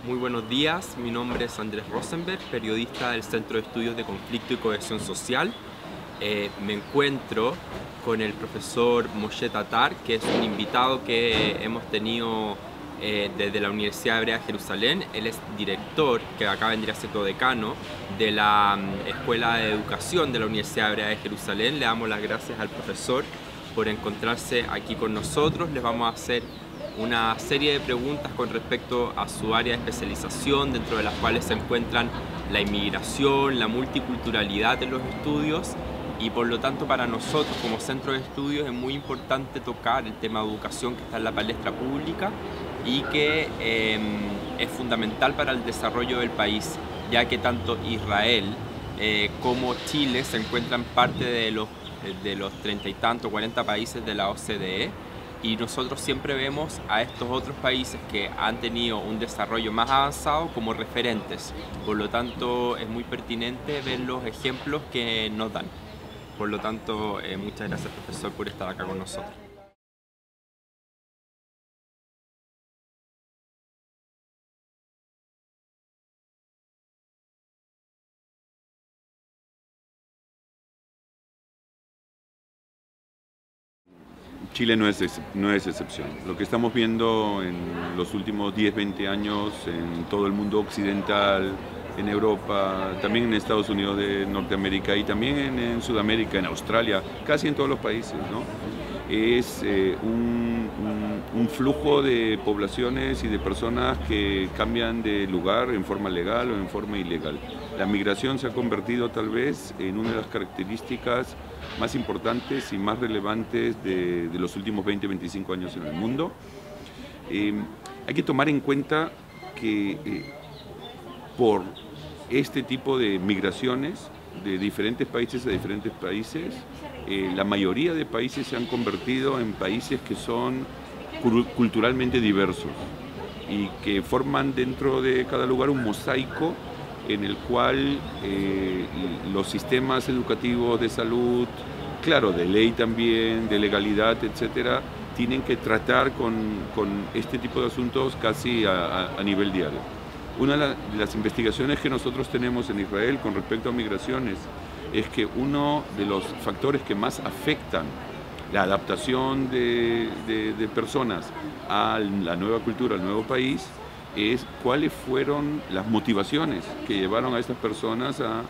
Muy buenos días, mi nombre es Andrés Rosenberg, periodista del Centro de Estudios de Conflicto y Cohesión Social. Me encuentro con el profesor Moshe Tatar, que es un invitado que hemos tenido desde la Universidad Hebrea de Jerusalén. Él es director, que acá vendría siendo decano, de la Escuela de Educación de la Universidad Hebrea de Jerusalén. Le damos las gracias al profesor por encontrarse aquí con nosotros. Les vamos a hacer una serie de preguntas con respecto a su área de especialización, dentro de las cuales se encuentran la inmigración, la multiculturalidad de los estudios, y por lo tanto para nosotros como centro de estudios es muy importante tocar el tema de educación que está en la palestra pública y que es fundamental para el desarrollo del país, ya que tanto Israel como Chile se encuentran parte de los 30 y tanto, 40 países de la OCDE, y nosotros siempre vemos a estos otros países que han tenido un desarrollo más avanzado como referentes. Por lo tanto, es muy pertinente ver los ejemplos que nos dan. Por lo tanto, muchas gracias, profesor, por estar acá con nosotros. Chile no es excepción. Lo que estamos viendo en los últimos 10, 20 años en todo el mundo occidental, en Europa, también en Estados Unidos de Norteamérica y también en Sudamérica, en Australia, casi en todos los países, ¿no? Es un flujo de poblaciones y de personas que cambian de lugar en forma legal o en forma ilegal. La migración se ha convertido tal vez en una de las características más importantes y más relevantes de los últimos 20-25 años en el mundo. Hay que tomar en cuenta que por este tipo de migraciones de diferentes países a diferentes países, la mayoría de países se han convertido en países que son culturalmente diversos y que forman dentro de cada lugar un mosaico en el cual los sistemas educativos, de salud, claro, de ley también, de legalidad, etcétera, tienen que tratar con este tipo de asuntos casi a nivel diario. Una de las investigaciones que nosotros tenemos en Israel con respecto a migraciones es que uno de los factores que más afectan la adaptación de personas a la nueva cultura, al nuevo país, es cuáles fueron las motivaciones que llevaron a estas personas a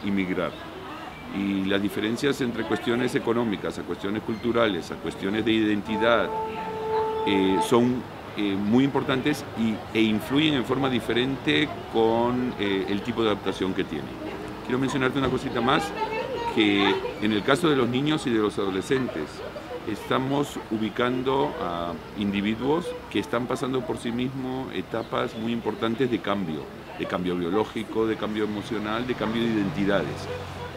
inmigrar. Y las diferencias entre cuestiones económicas, a cuestiones culturales, a cuestiones de identidad, son muy importantes e influyen en forma diferente con el tipo de adaptación que tienen. Quiero mencionarte una cosita más, que en el caso de los niños y de los adolescentes, estamos ubicando a individuos que están pasando por sí mismos etapas muy importantes de cambio biológico, de cambio emocional, de cambio de identidades.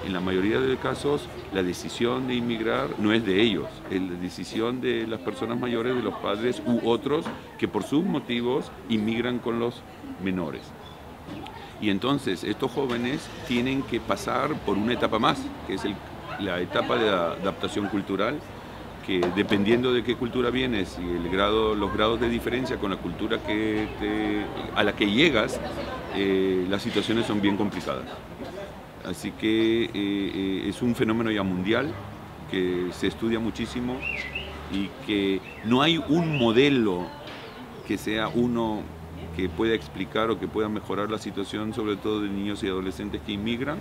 En la mayoría de casos, la decisión de inmigrar no es de ellos, es la decisión de las personas mayores, de los padres u otros que por sus motivos inmigran con los menores. Y entonces estos jóvenes tienen que pasar por una etapa más, que es la etapa de adaptación cultural, que dependiendo de qué cultura vienes y los grados de diferencia con la cultura a la que llegas, las situaciones son bien complicadas. Así que es un fenómeno ya mundial que se estudia muchísimo y que no hay un modelo que sea uno que pueda explicar o que pueda mejorar la situación, sobre todo de niños y adolescentes que inmigran,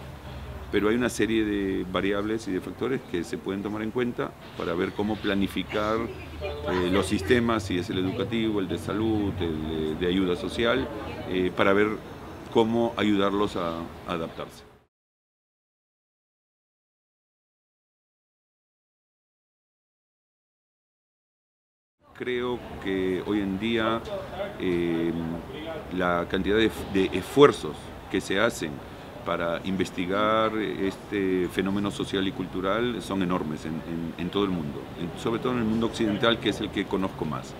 pero hay una serie de variables y de factores que se pueden tomar en cuenta para ver cómo planificar los sistemas, si es el educativo, el de salud, el de ayuda social, para ver cómo ayudarlos a adaptarse. Creo que hoy en día la cantidad de esfuerzos que se hacen para investigar este fenómeno social y cultural son enormes en todo el mundo, sobre todo en el mundo occidental, que es el que conozco más.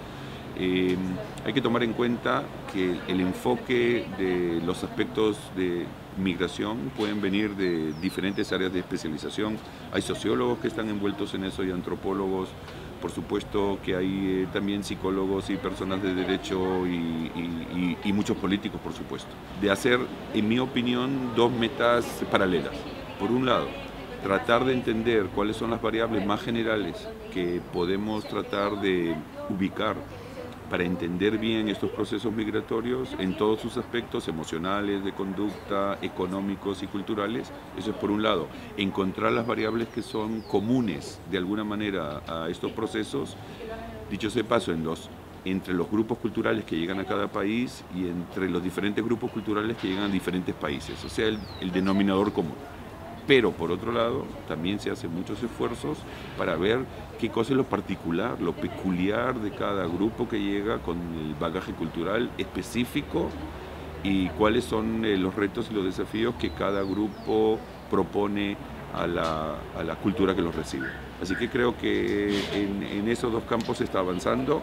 Hay que tomar en cuenta que el enfoque de los aspectos de migración pueden venir de diferentes áreas de especialización. Hay sociólogos que están envueltos en eso y antropólogos. Por supuesto que hay también psicólogos y personas de derecho y muchos políticos, por supuesto. De hacer, en mi opinión, dos metas paralelas. Por un lado, tratar de entender cuáles son las variables más generales que podemos tratar de ubicar para entender bien estos procesos migratorios en todos sus aspectos emocionales, de conducta, económicos y culturales. Eso es por un lado. Encontrar las variables que son comunes de alguna manera a estos procesos, dicho sea de paso, entre los grupos culturales que llegan a cada país y entre los diferentes grupos culturales que llegan a diferentes países, o sea, el denominador común. Pero por otro lado, también se hacen muchos esfuerzos para ver qué cosa es lo particular, lo peculiar de cada grupo que llega con el bagaje cultural específico y cuáles son los retos y los desafíos que cada grupo propone a la cultura que los recibe. Así que creo que en esos dos campos se está avanzando.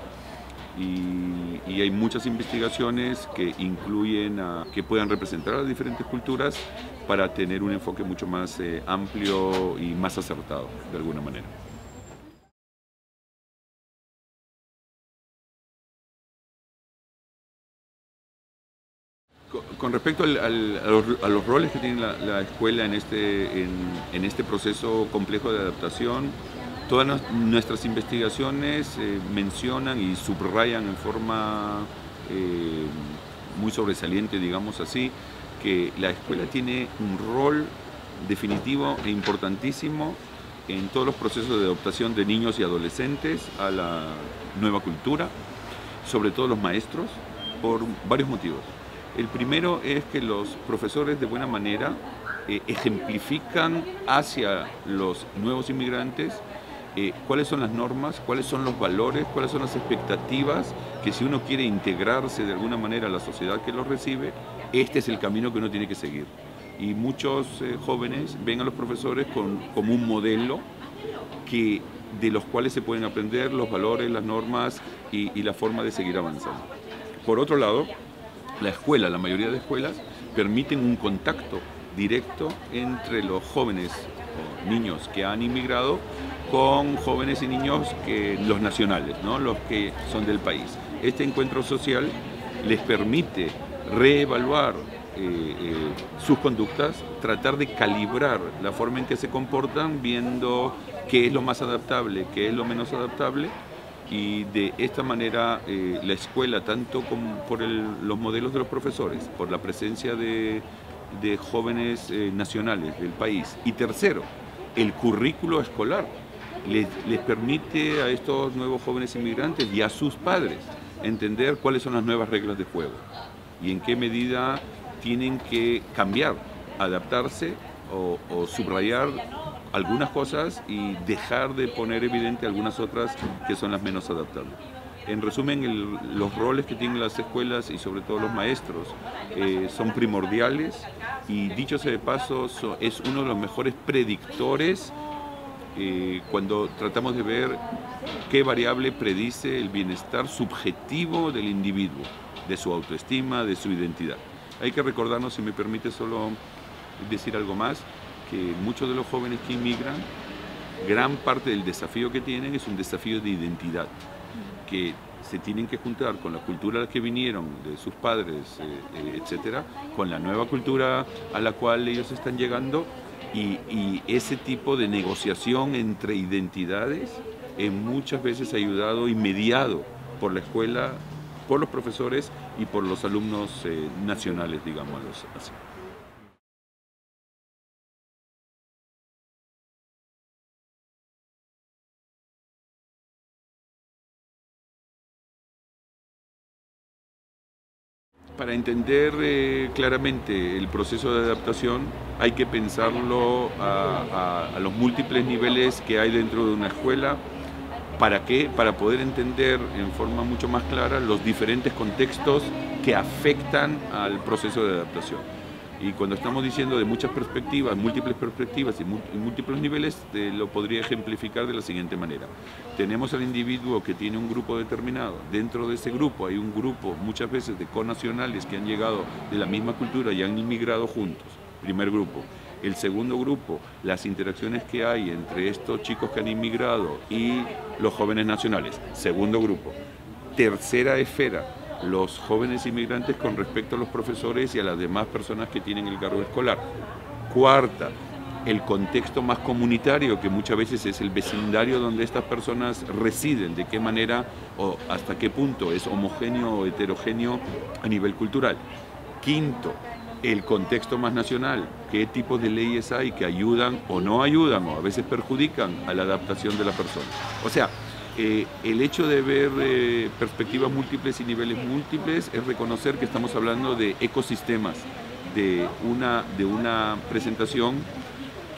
Y hay muchas investigaciones que incluyen que puedan representar a las diferentes culturas para tener un enfoque mucho más amplio y más acertado, de alguna manera. Con respecto a los roles que tiene la escuela en este proceso complejo de adaptación, todas nuestras investigaciones mencionan y subrayan en forma muy sobresaliente, digamos así, que la escuela tiene un rol definitivo e importantísimo en todos los procesos de adaptación de niños y adolescentes a la nueva cultura, sobre todo los maestros, por varios motivos. El primero es que los profesores de buena manera ejemplifican hacia los nuevos inmigrantes cuáles son las normas, cuáles son los valores, cuáles son las expectativas que si uno quiere integrarse de alguna manera a la sociedad que los recibe, este es el camino que uno tiene que seguir. Y muchos jóvenes ven a los profesores como un modelo de los cuales se pueden aprender los valores, las normas y la forma de seguir avanzando. Por otro lado, la mayoría de escuelas permiten un contacto directo entre los jóvenes o niños que han inmigrado con jóvenes y niños los nacionales, ¿no? Los que son del país. Este encuentro social les permite reevaluar sus conductas, tratar de calibrar la forma en que se comportan, viendo qué es lo más adaptable, qué es lo menos adaptable, y de esta manera la escuela, tanto como por los modelos de los profesores, por la presencia de jóvenes nacionales del país, y tercero, el currículo escolar les permite a estos nuevos jóvenes inmigrantes y a sus padres entender cuáles son las nuevas reglas de juego y en qué medida tienen que cambiar, adaptarse o subrayar algunas cosas y dejar de poner evidente algunas otras que son las menos adaptables. En resumen, los roles que tienen las escuelas y sobre todo los maestros son primordiales y, dicho sea de paso, es uno de los mejores predictores cuando tratamos de ver qué variable predice el bienestar subjetivo del individuo, de su autoestima, de su identidad. Hay que recordarnos, si me permite solo decir algo más, que muchos de los jóvenes que inmigran, gran parte del desafío que tienen es un desafío de identidad, que se tienen que juntar con la cultura a la que vinieron, de sus padres, etcétera, con la nueva cultura a la cual ellos están llegando, y ese tipo de negociación entre identidades muchas veces ha ayudado y mediado por la escuela, por los profesores y por los alumnos nacionales, digámoslo así. Para entender claramente el proceso de adaptación hay que pensarlo a los múltiples niveles que hay dentro de una escuela. ¿Para qué? Para poder entender en forma mucho más clara los diferentes contextos que afectan al proceso de adaptación. Y cuando estamos diciendo de muchas perspectivas, múltiples perspectivas y múltiples niveles, lo podría ejemplificar de la siguiente manera. Tenemos al individuo que tiene un grupo determinado. Dentro de ese grupo hay un grupo, muchas veces, de connacionales que han llegado de la misma cultura y han inmigrado juntos. Primer grupo. El segundo grupo, las interacciones que hay entre estos chicos que han inmigrado y los jóvenes nacionales. Segundo grupo. Tercera esfera, los jóvenes inmigrantes con respecto a los profesores y a las demás personas que tienen el cargo escolar. Cuarta, el contexto más comunitario, que muchas veces es el vecindario donde estas personas residen, de qué manera o hasta qué punto es homogéneo o heterogéneo a nivel cultural. Quinto, el contexto más nacional, qué tipos de leyes hay que ayudan o no ayudan o a veces perjudican a la adaptación de la persona. O sea, el hecho de ver perspectivas múltiples y niveles múltiples es reconocer que estamos hablando de ecosistemas, de una presentación,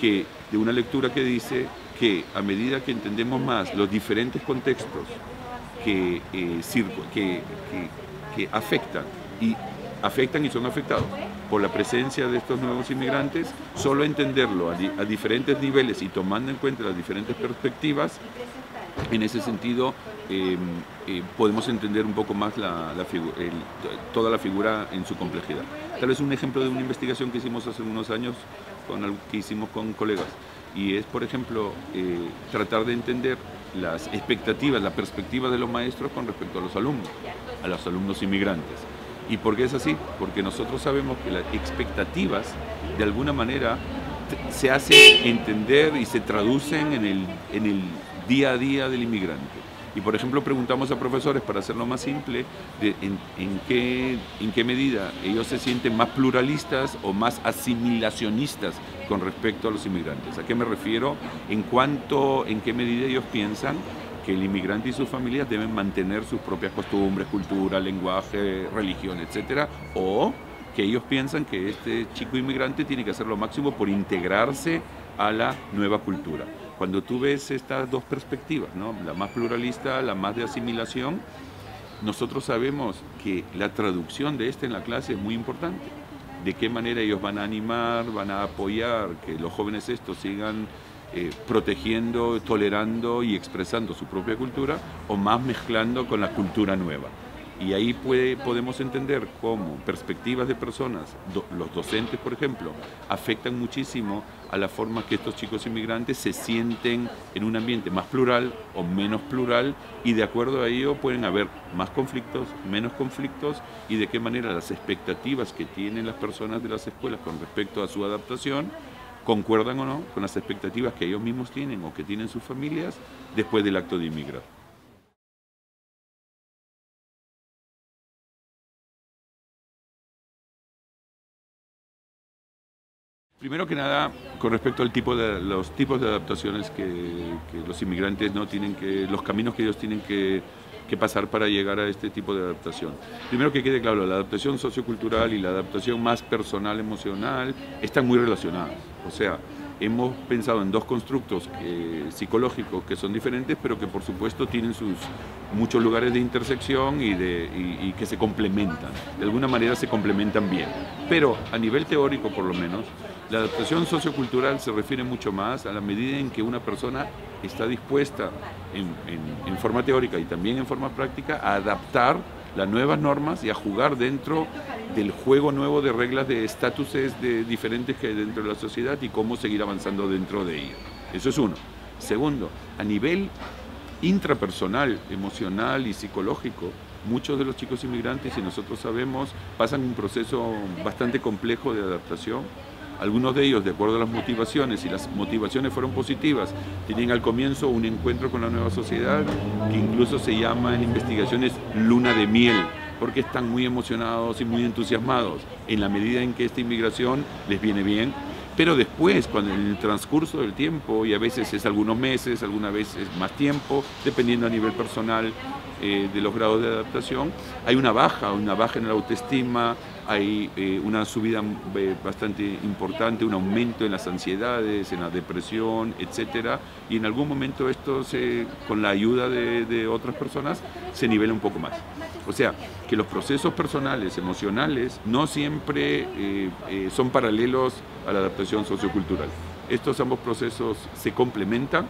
de una lectura que dice que a medida que entendemos más los diferentes contextos que afectan y son afectados por la presencia de estos nuevos inmigrantes, solo entenderlo a diferentes niveles y tomando en cuenta las diferentes perspectivas, en ese sentido podemos entender un poco más toda la figura en su complejidad. Tal vez un ejemplo de una investigación que hicimos hace unos años, que hicimos con colegas, y es, por ejemplo, tratar de entender las expectativas, la perspectiva de los maestros con respecto a los alumnos inmigrantes. ¿Y por qué es así? Porque nosotros sabemos que las expectativas, de alguna manera, se hacen entender y se traducen en el día a día del inmigrante. Y por ejemplo preguntamos a profesores, para hacerlo más simple, en qué medida ellos se sienten más pluralistas o más asimilacionistas con respecto a los inmigrantes. ¿A qué me refiero? En qué medida ellos piensan que el inmigrante y sus familias deben mantener sus propias costumbres, cultura, lenguaje, religión, etcétera, o que ellos piensan que este chico inmigrante tiene que hacer lo máximo por integrarse a la nueva cultura. Cuando tú ves estas dos perspectivas, ¿no? La más pluralista, la más de asimilación, nosotros sabemos que la traducción de en la clase es muy importante. De qué manera ellos van a animar, van a apoyar que los jóvenes estos sigan protegiendo, tolerando y expresando su propia cultura, o más mezclando con la cultura nueva. Y ahí podemos entender cómo perspectivas de personas, los docentes por ejemplo, afectan muchísimo a la forma que estos chicos inmigrantes se sienten en un ambiente más plural o menos plural, y de acuerdo a ello pueden haber más conflictos, menos conflictos, y de qué manera las expectativas que tienen las personas de las escuelas con respecto a su adaptación concuerdan o no con las expectativas que ellos mismos tienen o que tienen sus familias después del acto de inmigrar. Primero que nada, con respecto al los tipos de adaptaciones que los inmigrantes no tienen los caminos que ellos tienen que pasar para llegar a este tipo de adaptación. Primero que quede claro, la adaptación sociocultural y la adaptación más personal, emocional, están muy relacionadas. O sea, hemos pensado en dos constructos psicológicos que son diferentes, pero que por supuesto tienen muchos lugares de intersección y que se complementan. De alguna manera se complementan bien. Pero a nivel teórico, por lo menos, la adaptación sociocultural se refiere mucho más a la medida en que una persona está dispuesta en forma teórica y también en forma práctica a adaptar las nuevas normas y a jugar dentro del juego nuevo de reglas de estatuses diferentes que hay dentro de la sociedad y cómo seguir avanzando dentro de ello. Eso es uno. Segundo, a nivel intrapersonal, emocional y psicológico, muchos de los chicos inmigrantes, y nosotros sabemos, pasan un proceso bastante complejo de adaptación. Algunos de ellos, de acuerdo a las motivaciones, y las motivaciones fueron positivas, tienen al comienzo un encuentro con la nueva sociedad que incluso se llama en investigaciones luna de miel, porque están muy emocionados y muy entusiasmados en la medida en que esta inmigración les viene bien. Pero después, cuando en el transcurso del tiempo, y a veces es algunos meses, algunas veces más tiempo, dependiendo a nivel personal de los grados de adaptación, hay una baja en la autoestima, hay una subida bastante importante, un aumento en las ansiedades, en la depresión, etcétera, y en algún momento esto, con la ayuda de otras personas, se nivela un poco más. O sea, que los procesos personales, emocionales, no siempre son paralelos a la adaptación sociocultural. Estos ambos procesos se complementan,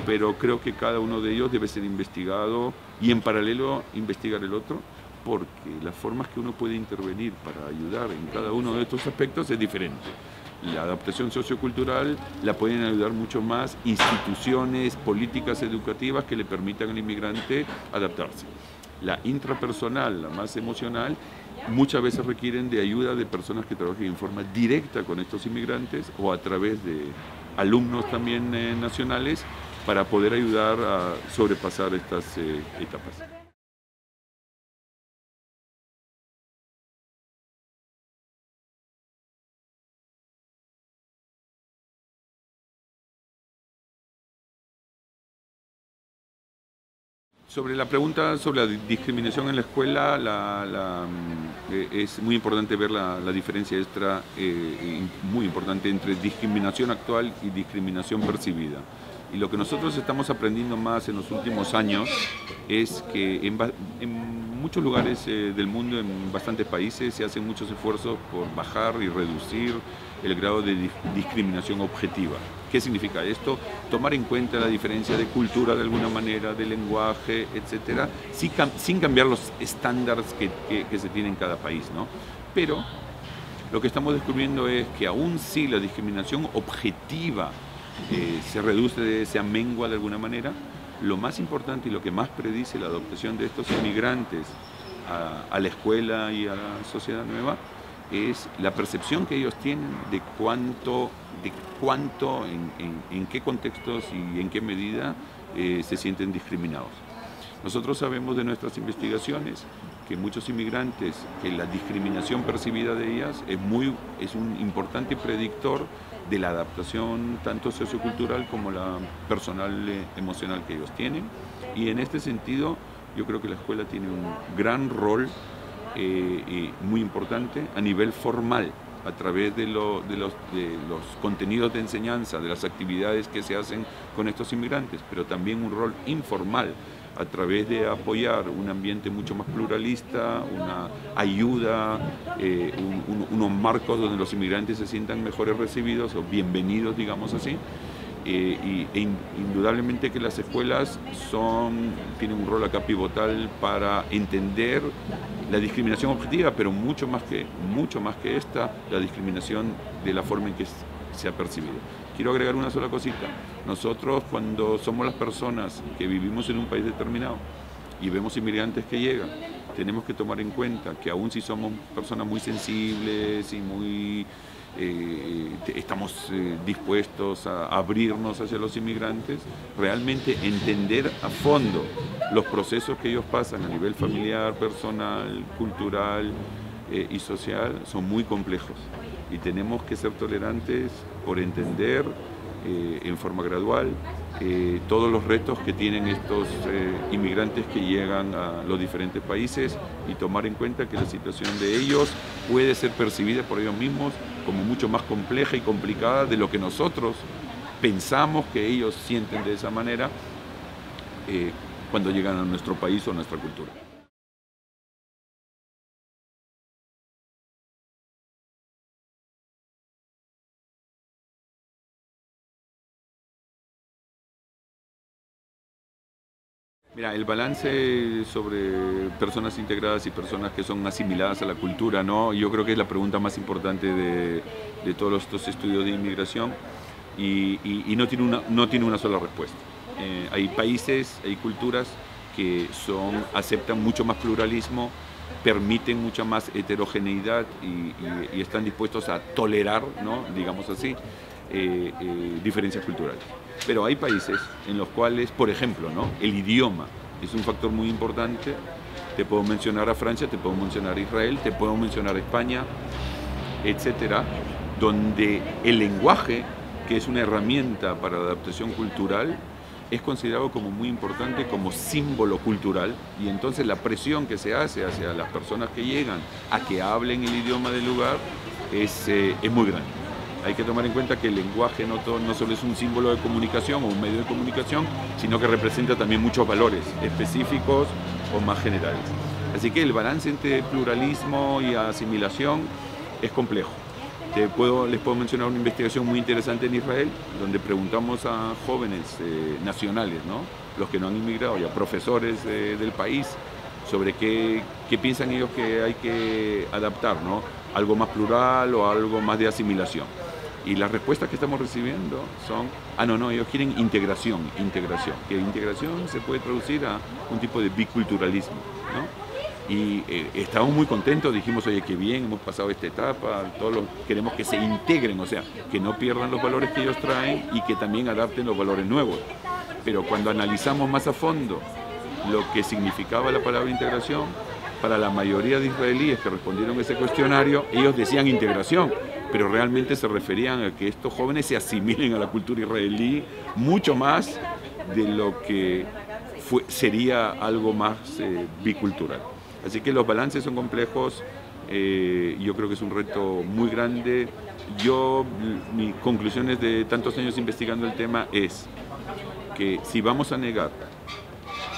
pero creo que cada uno de ellos debe ser investigado y en paralelo investigar el otro, porque las formas que uno puede intervenir para ayudar en cada uno de estos aspectos es diferente. La adaptación sociocultural la pueden ayudar mucho más instituciones, políticas educativas que le permitan al inmigrante adaptarse. La intrapersonal, la más emocional, muchas veces requieren de ayuda de personas que trabajen en forma directa con estos inmigrantes o a través de alumnos también nacionales para poder ayudar a sobrepasar estas etapas. Sobre la pregunta sobre la discriminación en la escuela, es muy importante ver la diferencia muy importante entre discriminación actual y discriminación percibida. Y lo que nosotros estamos aprendiendo más en los últimos años es que en muchos lugares del mundo, en bastantes países, se hacen muchos esfuerzos por bajar y reducir el grado de discriminación objetiva. ¿Qué significa esto? Tomar en cuenta la diferencia de cultura de alguna manera, de lenguaje, etcétera, sin cambiar los estándares que se tienen en cada país, ¿no? Pero lo que estamos descubriendo es que aún si la discriminación objetiva se reduce, se amengua de alguna manera, lo más importante y lo que más predice la adaptación de estos inmigrantes a la escuela y a la sociedad nueva es la percepción que ellos tienen de cuánto, en qué contextos y en qué medida se sienten discriminados. Nosotros sabemos de nuestras investigaciones que muchos inmigrantes, que la discriminación percibida de ellas es un importante predictor de la adaptación tanto sociocultural como la personal emocional que ellos tienen. Y en este sentido, yo creo que la escuela tiene un gran rol muy importante a nivel formal, a través de los contenidos de enseñanza, de las actividades que se hacen con estos inmigrantes, pero también un rol informal, a través de apoyar un ambiente mucho más pluralista, una ayuda, unos marcos donde los inmigrantes se sientan mejores recibidos o bienvenidos, digamos así. Indudablemente que las escuelas tienen un rol acá pivotal para entender la discriminación objetiva, pero mucho más que esta, la discriminación de la forma en que se ha percibido. Quiero agregar una sola cosita. Nosotros, cuando somos las personas que vivimos en un país determinado y vemos inmigrantes que llegan, tenemos que tomar en cuenta que aún si somos personas muy sensibles y estamos dispuestos a abrirnos hacia los inmigrantes, realmente entender a fondo los procesos que ellos pasan a nivel familiar, personal, cultural y social son muy complejos y tenemos que ser tolerantes por entender en forma gradual todos los retos que tienen estos inmigrantes que llegan a los diferentes países y tomar en cuenta que la situación de ellos puede ser percibida por ellos mismos como mucho más compleja y complicada de lo que nosotros pensamos que ellos sienten de esa manera cuando llegan a nuestro país o a nuestra cultura. Mira, el balance sobre personas integradas y personas que son asimiladas a la cultura, ¿no? Yo creo que es la pregunta más importante de todos estos estudios de inmigración y no tiene una sola respuesta. Hay países, hay culturas que aceptan mucho más pluralismo, permiten mucha más heterogeneidad y están dispuestos a tolerar, ¿no? Digamos así, diferencias culturales. Pero hay países en los cuales, por ejemplo, ¿no? El idioma es un factor muy importante. Te puedo mencionar a Francia, te puedo mencionar a Israel, te puedo mencionar a España, etcétera, donde el lenguaje, que es una herramienta para la adaptación cultural, es considerado como muy importante, como símbolo cultural, y entonces la presión que se hace hacia las personas que llegan a que hablen el idioma del lugar es muy grande. Hay que tomar en cuenta que el lenguaje no solo es un símbolo de comunicación o un medio de comunicación, sino que representa también muchos valores específicos o más generales. Así que el balance entre pluralismo y asimilación es complejo. Les puedo mencionar una investigación muy interesante en Israel, donde preguntamos a jóvenes nacionales, ¿no? Los que no han inmigrado, y a profesores del país, sobre qué piensan ellos que hay que adaptar, ¿no? Algo más plural o algo más de asimilación. Y las respuestas que estamos recibiendo son, no, ellos quieren integración, que integración se puede traducir a un tipo de biculturalismo, ¿no? Y estamos muy contentos, dijimos, oye, qué bien, hemos pasado esta etapa, queremos que se integren, o sea, que no pierdan los valores que ellos traen y que también adapten los valores nuevos. Pero cuando analizamos más a fondo lo que significaba la palabra integración, para la mayoría de israelíes que respondieron a ese cuestionario, ellos decían integración, pero realmente se referían a que estos jóvenes se asimilen a la cultura israelí mucho más de lo que sería algo más bicultural. Así que los balances son complejos, yo creo que es un reto muy grande. Mis conclusiones de tantos años investigando el tema es que si vamos a negar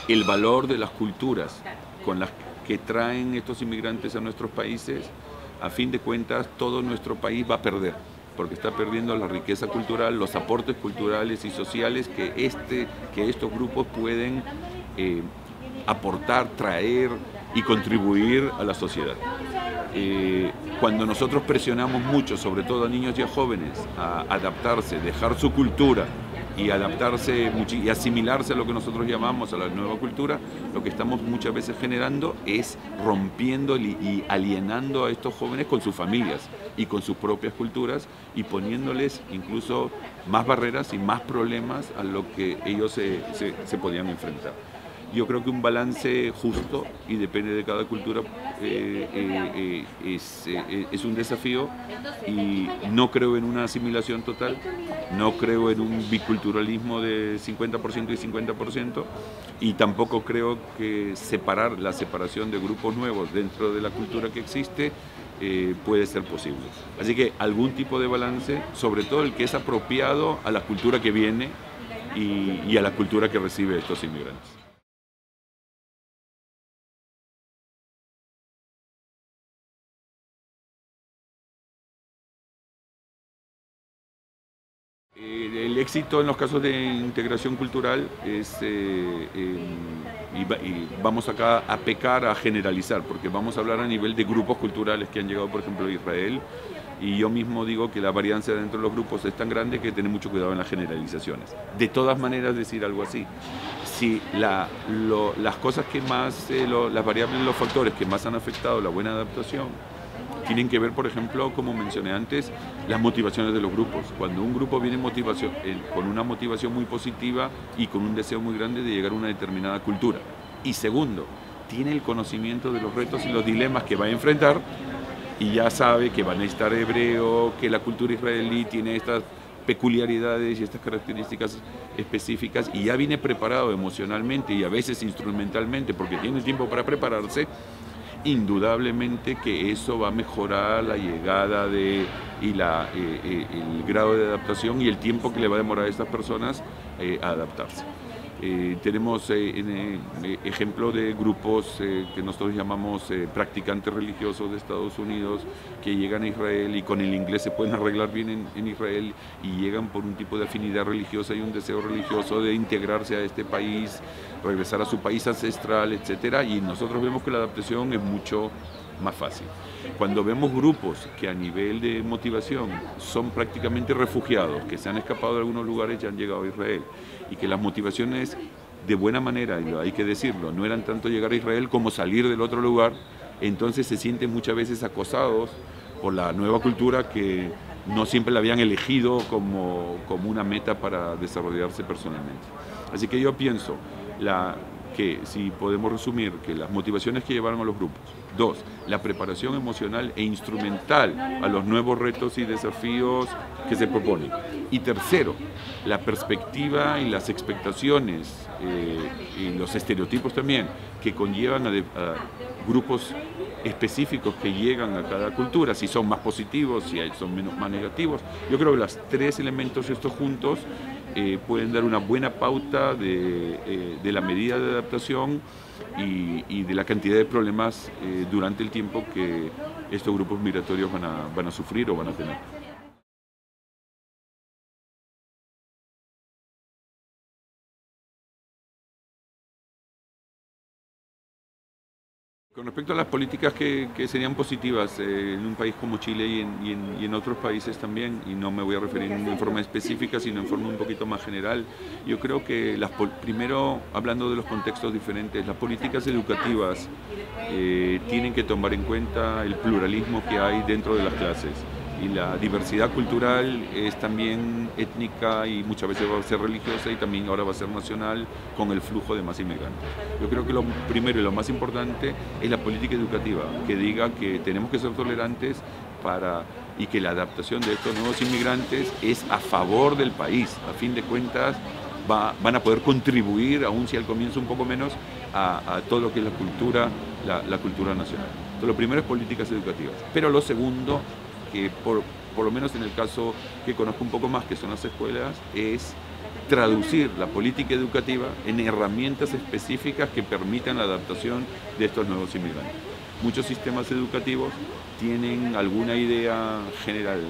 el valor de las culturas con las que traen estos inmigrantes a nuestros países, a fin de cuentas todo nuestro país va a perder, porque está perdiendo la riqueza cultural, los aportes culturales y sociales que estos grupos pueden aportar, traer y contribuir a la sociedad. Cuando nosotros presionamos mucho, sobre todo a niños y a jóvenes, a adaptarse, dejar su cultura y adaptarse y asimilarse a lo que nosotros llamamos a la nueva cultura, lo que estamos muchas veces generando es rompiendo y alienando a estos jóvenes con sus familias y con sus propias culturas y poniéndoles incluso más barreras y más problemas a lo que ellos se podían enfrentar. Yo creo que un balance justo, y depende de cada cultura, es un desafío, y no creo en una asimilación total, no creo en un biculturalismo de 50% y 50%, y tampoco creo que la separación de grupos nuevos dentro de la cultura que existe puede ser posible. Así que algún tipo de balance, sobre todo el que es apropiado a la cultura que viene y a la cultura que recibe estos inmigrantes. El éxito en los casos de integración cultural es, y vamos acá a pecar, a generalizar, porque vamos a hablar a nivel de grupos culturales que han llegado, por ejemplo, a Israel, y yo mismo digo que la varianza dentro de los grupos es tan grande que hay que tener mucho cuidado en las generalizaciones. De todas maneras, decir algo así, si las cosas que más, las variables, los factores que más han afectado la buena adaptación, tienen que ver, por ejemplo, como mencioné antes, las motivaciones de los grupos. Cuando un grupo viene con una motivación muy positiva y con un deseo muy grande de llegar a una determinada cultura. Y segundo, tiene el conocimiento de los retos y los dilemas que va a enfrentar y ya sabe que va a necesitar hebreo, que la cultura israelí tiene estas peculiaridades y estas características específicas, y ya viene preparado emocionalmente y a veces instrumentalmente porque tiene tiempo para prepararse. Indudablemente que eso va a mejorar la llegada el grado de adaptación y el tiempo que le va a demorar a estas personas a adaptarse. Tenemos ejemplo de grupos que nosotros llamamos practicantes religiosos de Estados Unidos que llegan a Israel y con el inglés se pueden arreglar bien en Israel y llegan por un tipo de afinidad religiosa y un deseo religioso de integrarse a este país, regresar a su país ancestral, etc. Y nosotros vemos que la adaptación es mucho más fácil. Cuando vemos grupos que a nivel de motivación son prácticamente refugiados, que se han escapado de algunos lugares y han llegado a Israel, y que las motivaciones de buena manera, y hay que decirlo, no eran tanto llegar a Israel como salir del otro lugar, entonces se sienten muchas veces acosados por la nueva cultura que no siempre la habían elegido como una meta para desarrollarse personalmente. Así que yo pienso que si podemos resumir que las motivaciones que llevaron a los grupos, 2, la preparación emocional e instrumental a los nuevos retos y desafíos que se proponen, y tercero, la perspectiva y las expectaciones y los estereotipos también que conllevan a grupos específicos que llegan a cada cultura, si son más positivos, si son más negativos. Yo creo que los 3 elementos estos juntos pueden dar una buena pauta de la medida de adaptación y de la cantidad de problemas durante el tiempo que estos grupos migratorios van a sufrir o van a tener. Con respecto a las políticas que serían positivas en un país como Chile y en otros países también, y no me voy a referir en forma específica, sino en forma un poquito más general, yo creo que primero, hablando de los contextos diferentes, las políticas educativas tienen que tomar en cuenta el pluralismo que hay dentro de las clases. Y la diversidad cultural es también étnica y muchas veces va a ser religiosa y también ahora va a ser nacional con el flujo de más inmigrantes. Yo creo que lo primero y lo más importante es la política educativa, que diga que tenemos que ser tolerantes y que la adaptación de estos nuevos inmigrantes es a favor del país. A fin de cuentas van a poder contribuir, aun si al comienzo un poco menos, a todo lo que es la cultura nacional. Entonces, lo primero es políticas educativas. Pero lo segundo, que por lo menos en el caso que conozco un poco más, que son las escuelas, es traducir la política educativa en herramientas específicas que permitan la adaptación de estos nuevos inmigrantes. Muchos sistemas educativos tienen alguna idea general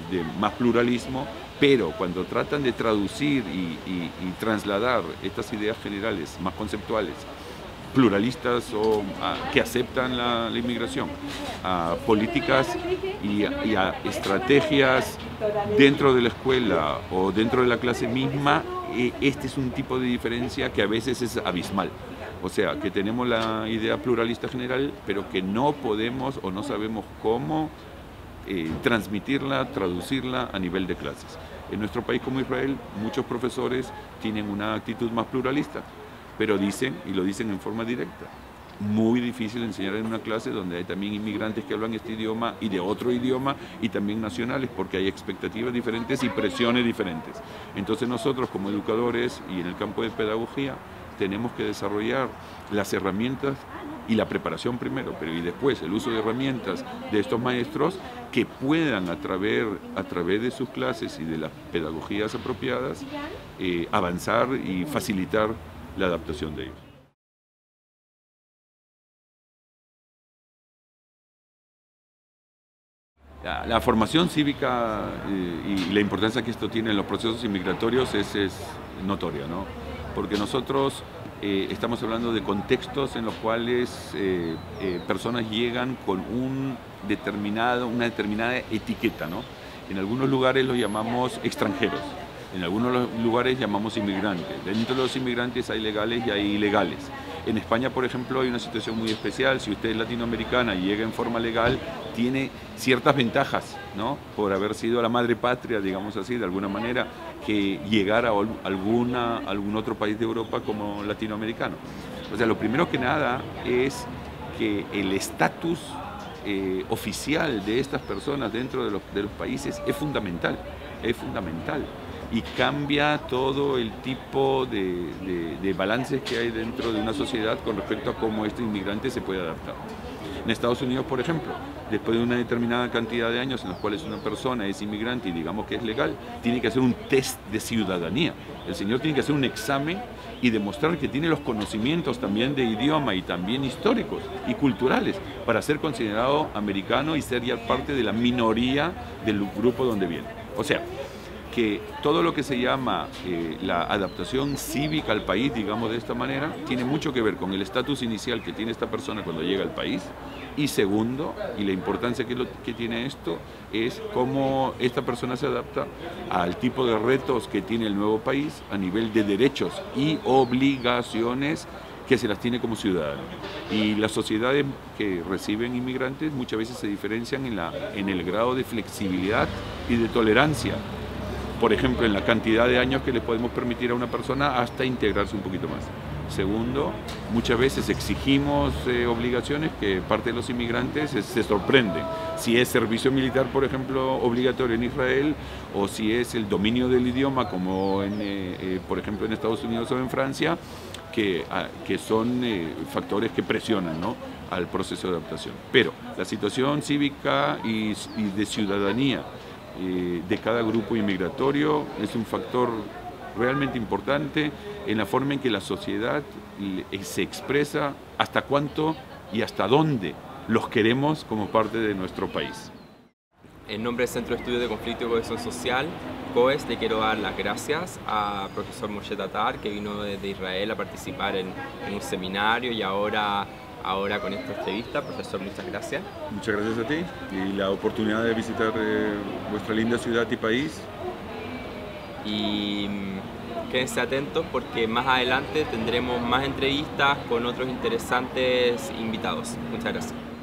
de más pluralismo, pero cuando tratan de traducir y trasladar estas ideas generales más conceptuales, pluralistas o que aceptan la inmigración, a políticas y a estrategias dentro de la escuela o dentro de la clase misma, este es un tipo de diferencia que a veces es abismal. O sea, que tenemos la idea pluralista general, pero que no podemos o no sabemos cómo transmitirla, traducirla a nivel de clases. En nuestro país como Israel, muchos profesores tienen una actitud más pluralista, pero dicen, y lo dicen en forma directa, muy difícil enseñar en una clase donde hay también inmigrantes que hablan este idioma y de otro idioma y también nacionales, porque hay expectativas diferentes y presiones diferentes. Entonces nosotros como educadores y en el campo de pedagogía tenemos que desarrollar las herramientas y la preparación primero, pero y después el uso de herramientas de estos maestros que puedan a través de sus clases y de las pedagogías apropiadas avanzar y facilitar la adaptación de ellos. La formación cívica y la importancia que esto tiene en los procesos inmigratorios es notoria, ¿no? Porque nosotros estamos hablando de contextos en los cuales personas llegan con una determinada etiqueta, ¿no? En algunos lugares los llamamos extranjeros. En algunos lugares llamamos inmigrantes. Dentro de los inmigrantes hay legales y hay ilegales. En España, por ejemplo, hay una situación muy especial. Si usted es latinoamericana y llega en forma legal, tiene ciertas ventajas, ¿no? Por haber sido la madre patria, digamos así, de alguna manera, que llegar a algún otro país de Europa como latinoamericano. O sea, lo primero que nada es que el estatus oficial de estas personas dentro de los países es fundamental. Y cambia todo el tipo de balances que hay dentro de una sociedad con respecto a cómo este inmigrante se puede adaptar. En Estados Unidos, por ejemplo, después de una determinada cantidad de años en los cuales una persona es inmigrante y digamos que es legal, tiene que hacer un test de ciudadanía. El señor tiene que hacer un examen y demostrar que tiene los conocimientos también de idioma y también históricos y culturales para ser considerado americano y ser ya parte de la minoría del grupo donde viene. O sea, que todo lo que se llama la adaptación cívica al país, digamos de esta manera, tiene mucho que ver con el estatus inicial que tiene esta persona cuando llega al país, y segundo, y la importancia que tiene esto, es cómo esta persona se adapta al tipo de retos que tiene el nuevo país a nivel de derechos y obligaciones que se las tiene como ciudadano. Y las sociedades que reciben inmigrantes muchas veces se diferencian en el grado de flexibilidad y de tolerancia. Por ejemplo, en la cantidad de años que le podemos permitir a una persona hasta integrarse un poquito más. Segundo, muchas veces exigimos obligaciones que parte de los inmigrantes se sorprenden. Si es servicio militar, por ejemplo, obligatorio en Israel, o si es el dominio del idioma, como por ejemplo en Estados Unidos o en Francia, que son factores que presionan, ¿no?, al proceso de adaptación. Pero la situación cívica y de ciudadanía de cada grupo inmigratorio es un factor realmente importante en la forma en que la sociedad se expresa hasta cuánto y hasta dónde los queremos como parte de nuestro país. En nombre del Centro de Estudios de Conflicto y Cohesión Social, COES, le quiero dar las gracias al profesor Moshe Tatar, que vino desde Israel a participar en un seminario y ahora ahora con esta entrevista. Profesor, muchas gracias. Muchas gracias a ti y la oportunidad de visitar vuestra linda ciudad y país. Y quédense atentos porque más adelante tendremos más entrevistas con otros interesantes invitados. Muchas gracias.